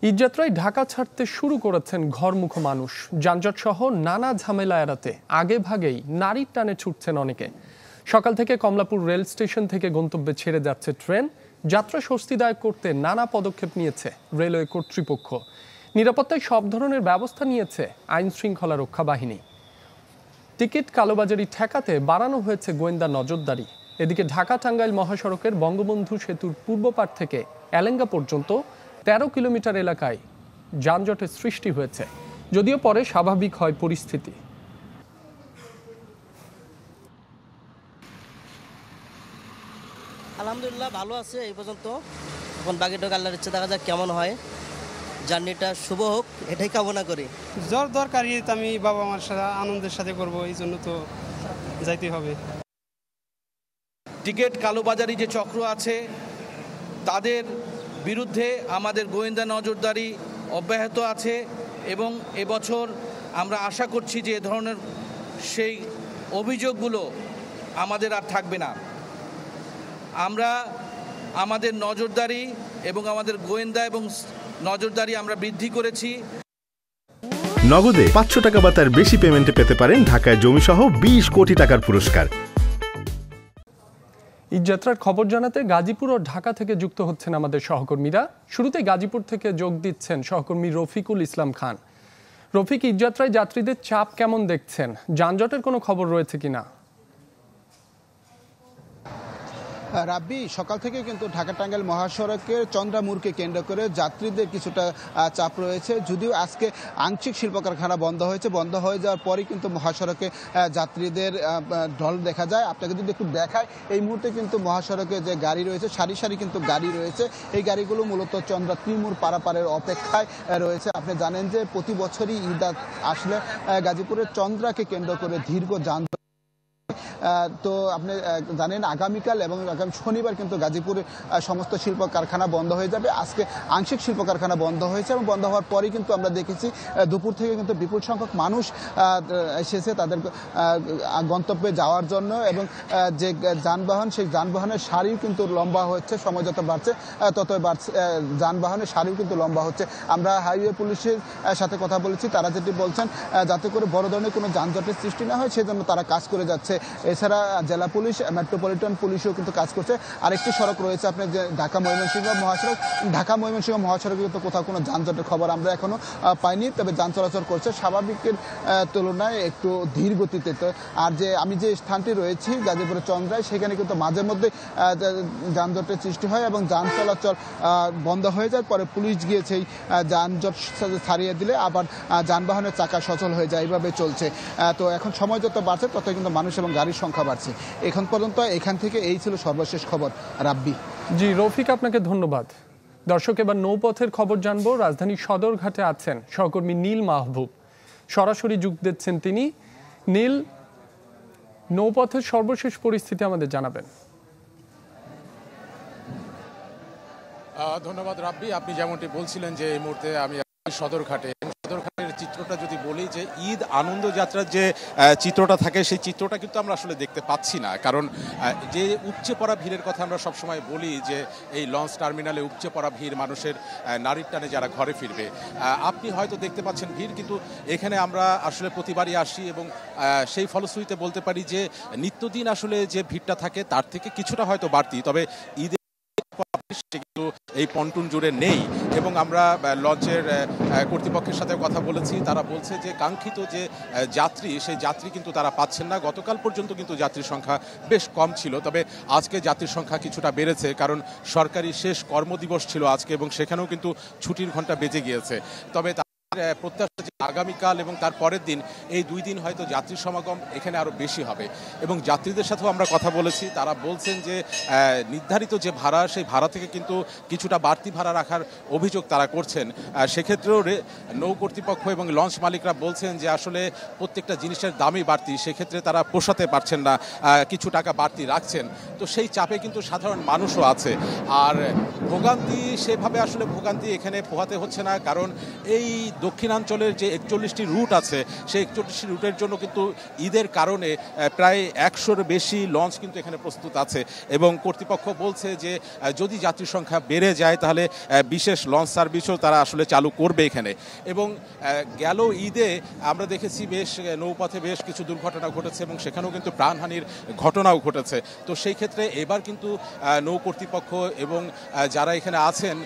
ঈদযাত্রায় ঢাকা ছাড়তে শুরু করেছেন ঘরমুখো মানুষ। যানজট সহ নানা ঝামেলা এড়াতে আগে ভাগেই নারীর টানে ছুটছেন অনেকে। সকাল থেকে কমলাপুর রেল স্টেশন থেকে গন্তব্যে ছেড়ে যাচ্ছে ট্রেন। যাত্রা স্বস্তিদায়ক করতে নানা পদক্ষেপ নিয়েছে রেলওয়ে কর্তৃপক্ষ। নিরাপত্তায় সব ধরনের ব্যবস্থা নিয়েছে আইন শৃঙ্খলা রক্ষা বাহিনী। টিকিট কালোবাজারি ঠেকাতে বাড়ানো হয়েছে গোয়েন্দা নজরদারি। এদিকে ঢাকা টাঙ্গাইল মহাসড়কের বঙ্গবন্ধু সেতুর পূর্ব পাড় থেকে এলেঙ্গা পর্যন্ত ১৩ কিলোমিটার এলাকায় যানজটের সৃষ্টি হয়েছে, যদিও পরে স্বাভাবিক হয় পরিস্থিতি। আলহামদুলিল্লাহ ভালো আছে এই পর্যন্ত। এখন বাকিটুকু আল্লাহর ইচ্ছে দেখা যাক কেমন হয়। জার্নিটা শুভ হোক এটাই কামনা করি। দরকারি আমি বাবা মার সাথে আনন্দের সাথে করব, এই জন্য তো যাইতে হবে। টিকিট কালোবাজারি যে চক্র আছে তাদের বিরুদ্ধে আমাদের গোয়েন্দা নজরদারি অব্যাহত আছে এবং এবছর আমরা আশা করছি যে এ ধরনের সেই অভিযোগগুলো আমাদের আর থাকবে না। আমরা আমাদের নজরদারি এবং আমাদের গোয়েন্দা এবং নজরদারি আমরা বৃদ্ধি করেছি। নগদে ৫০০ টাকা বা তার বেশি পেমেন্টে পেতে পারেন ঢাকায় জমিসহ ২০ কোটি টাকার পুরস্কার। ঈদযাত্রার খবর জানাতে গাজীপুর ও ঢাকা থেকে যুক্ত হচ্ছেন আমাদের সহকর্মীরা। শুরুতে গাজীপুর থেকে যোগ দিচ্ছেন সহকর্মী রফিকুল ইসলাম খান। রফিক, ঈদযাত্রায় যাত্রীদের চাপ কেমন দেখছেন? যানজটের কোনো খবর রয়েছে কিনা? রাব্বি, সকাল থেকে কিন্তু ঢাকা টাঙ্গাইল মহাসড়কের চন্দ্রামুরকে কেন্দ্র করে যাত্রীদের কিছুটা চাপ রয়েছে। যদিও আজকে আংশিক শিল্প কারখানা বন্ধ হয়েছে, বন্ধ হয়ে যাওয়ার পরই কিন্তু মহাসড়কে যাত্রীদের ঢল দেখা যায়। আপনাকে যদি একটু দেখায়, এই মুহূর্তে কিন্তু মহাসড়কে যে গাড়ি রয়েছে, সারি সারি কিন্তু গাড়ি রয়েছে। এই গাড়িগুলো মূলত চন্দ্রা ত্রিমুর পারাপারের অপেক্ষায় রয়েছে। আপনি জানেন যে প্রতি বছরই ঈদ আসলে গাজীপুরের চন্দ্রাকে কেন্দ্র করে দীর্ঘ যানজট। তো আপনি জানেন আগামীকাল এবং আগামী শনিবার কিন্তু গাজীপুরে সমস্ত শিল্প কারখানা বন্ধ হয়ে যাবে। আজকে আংশিক শিল্প কারখানা বন্ধ হয়েছে এবং বন্ধ হওয়ার পরেই কিন্তু আমরা দেখেছি দুপুর থেকে কিন্তু বিপুল সংখ্যক মানুষ এসেছে তাদের গন্তব্যে যাওয়ার জন্য। এবং যে যানবাহন, সেই যানবাহনের সারিও কিন্তু লম্বা হচ্ছে। সময় যত বাড়ছে ততই বাড়ছে, যানবাহনের সারিও কিন্তু লম্বা হচ্ছে। আমরা হাইওয়ে পুলিশের সাথে কথা বলেছি, তারা যেটি বলছেন যাতে করে বড় ধরনের কোনো যানজটের সৃষ্টি না হয় সেজন্য তারা কাজ করে যাচ্ছে। এছাড়া জেলা পুলিশ, মেট্রোপলিটন পুলিশও কিন্তু কাজ করছে। আরেকটি সড়ক রয়েছে আপনার যে ঢাকা ময়মনসিংহ মহাসড়ক। ঢাকা ময়মনসিংহ মহাসড়কে কিন্তু কোথাও কোনো যানজটের খবর আমরা এখনো পাইনি, তবে যান চলাচল করছে স্বাভাবিকের তুলনায় একটু ধীর গতিতে। আর যে আমি যে স্থানটি রয়েছি গাজীপুরের চন্দ্রায়, সেখানে কিন্তু মাঝে মধ্যে যানজটের সৃষ্টি হয় এবং যান চলাচল বন্ধ হয়ে যায়। পরে পুলিশ গিয়ে সেই যানজট ছাড়িয়ে দিলে আবার যানবাহনের চাকা সচল হয়ে যায়। এইভাবে চলছে। তো এখন সময় যত বাড়ছে তত কিন্তু মানুষ এবং গাড়ির সংখ্যা বাড়ছে। এখন পর্যন্ত এখান থেকে এই ছিল সর্বশেষ খবর। রাব্বি। জি রফিক, আপনাকে ধন্যবাদ। দর্শক, এবার নৌপথের খবর জানবো। রাজধানীর সদরঘাটে আছেন সহকর্মী নীল মাহবুব, সরাসরি যোগ দিচ্ছেন তিনি। নীল, নৌপথের সর্বশেষ পরিস্থিতি আমাদের জানাবেন। ধন্যবাদ রাব্বি। আপনি যেমনটি বলছিলেন যে এই মুহূর্তে আমি সদরঘাটের চিত্রটা যদি বলি যে ঈদ আনন্দ যাত্রার যে চিত্রটা থাকে সেই চিত্রটা কিন্তু আমরা আসলে দেখতে পাচ্ছি না। কারণ যে উপচে পড়া ভিড়ের কথা আমরা সবসময় বলি যে এই লঞ্চ টার্মিনালে উপচে পড়া ভিড়, মানুষের নারীর টানে যারা ঘরে ফিরবে, আপনি হয়তো দেখতে পাচ্ছেন ভিড়, কিন্তু এখানে আমরা আসলে প্রতিবারই আসি এবং সেই ফলশ্রুতিতে বলতে পারি যে নিত্যদিন আসলে যে ভিড়টা থাকে তার থেকে কিছুটা হয়তো বাড়তি। তবে ঈদের কিন্তু এই পন্টুন জুড়ে নেই এবং আমরা লঞ্চের কর্তৃপক্ষের সাথে কথা বলেছি। তারা বলছে যে কাঙ্ক্ষিত যে যাত্রী, সেই যাত্রী কিন্তু তারা পাচ্ছেন না। গতকাল পর্যন্ত কিন্তু যাত্রীর সংখ্যা বেশ কম ছিল, তবে আজকে যাত্রীর সংখ্যা কিছুটা বেড়েছে, কারণ সরকারি শেষ কর্মদিবস ছিল আজকে এবং সেখানেও কিন্তু ছুটির ঘন্টা বেজে গিয়েছে। তবে প্রত্যাশা যে আগামীকাল এবং তার পরের দিন, এই 2 দিন হয়তো যাত্রী সমাগম এখানে আরও বেশি হবে। এবং যাত্রীদের সাথেও আমরা কথা বলেছি, তারা বলছেন যে নির্ধারিত যে ভাড়া, সেই ভাড়া থেকে কিন্তু কিছুটা বাড়তি ভাড়া রাখার অভিযোগ তারা করছেন। সেক্ষেত্রেও নৌ কর্তৃপক্ষ এবং লঞ্চ মালিকরা বলছেন যে আসলে প্রত্যেকটা জিনিসের দামই বাড়তি, সেক্ষেত্রে তারা পোষাতে পারছেন না, কিছু টাকা বাড়তি রাখছেন। তো সেই চাপে কিন্তু সাধারণ মানুষও আছে। আর ভোগান্তি, সেভাবে আসলে ভোগান্তি এখানে পোহাতে হচ্ছে না, কারণ এই দক্ষিণাঞ্চলের যে 41টি রুট আছে সেই 41টি রুটের জন্য কিন্তু ঈদের কারণে প্রায় 100-র বেশি লঞ্চ কিন্তু এখানে প্রস্তুত আছে এবং কর্তৃপক্ষ বলছে যে যদি যাত্রী সংখ্যা বেড়ে যায় তাহলে বিশেষ লঞ্চ সার্ভিসও তারা আসলে চালু করবে এখানে। এবং গেল ঈদে আমরা দেখেছি বেশ নৌপথে বেশ কিছু দুর্ঘটনা ঘটেছে এবং সেখানেও কিন্তু প্রাণহানির ঘটনাও ঘটেছে। তো সেই ক্ষেত্রে এবার কিন্তু নৌ কর্তৃপক্ষ এবং যারা এখানে আছেন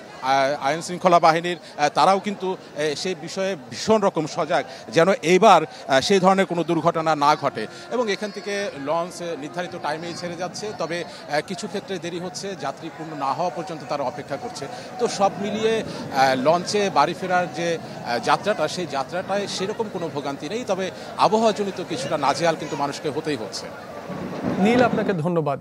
আইন শৃঙ্খলা বাহিনীর তারাও কিন্তু সেই বিষয়ে ভীষণ রকম সজাগ যেন এইবার সেই ধরনের কোনো দুর্ঘটনা না ঘটে। এবং এখান থেকে লঞ্চ নির্ধারিত টাইমেই ছেড়ে যাচ্ছে, তবে কিছু ক্ষেত্রে দেরি হচ্ছে, যাত্রী পূর্ণ না হওয়া পর্যন্ত তারা অপেক্ষা করছে। তো সব মিলিয়ে লঞ্চে বাড়ি ফেরার যে যাত্রাটা সেই যাত্রাটায় সেরকম কোনো ভোগান্তি নেই, তবে আবহাওয়াজনিত কিছুটা নাজেহাল কিন্তু মানুষকে হতেই হচ্ছে। নীল, আপনাকে ধন্যবাদ।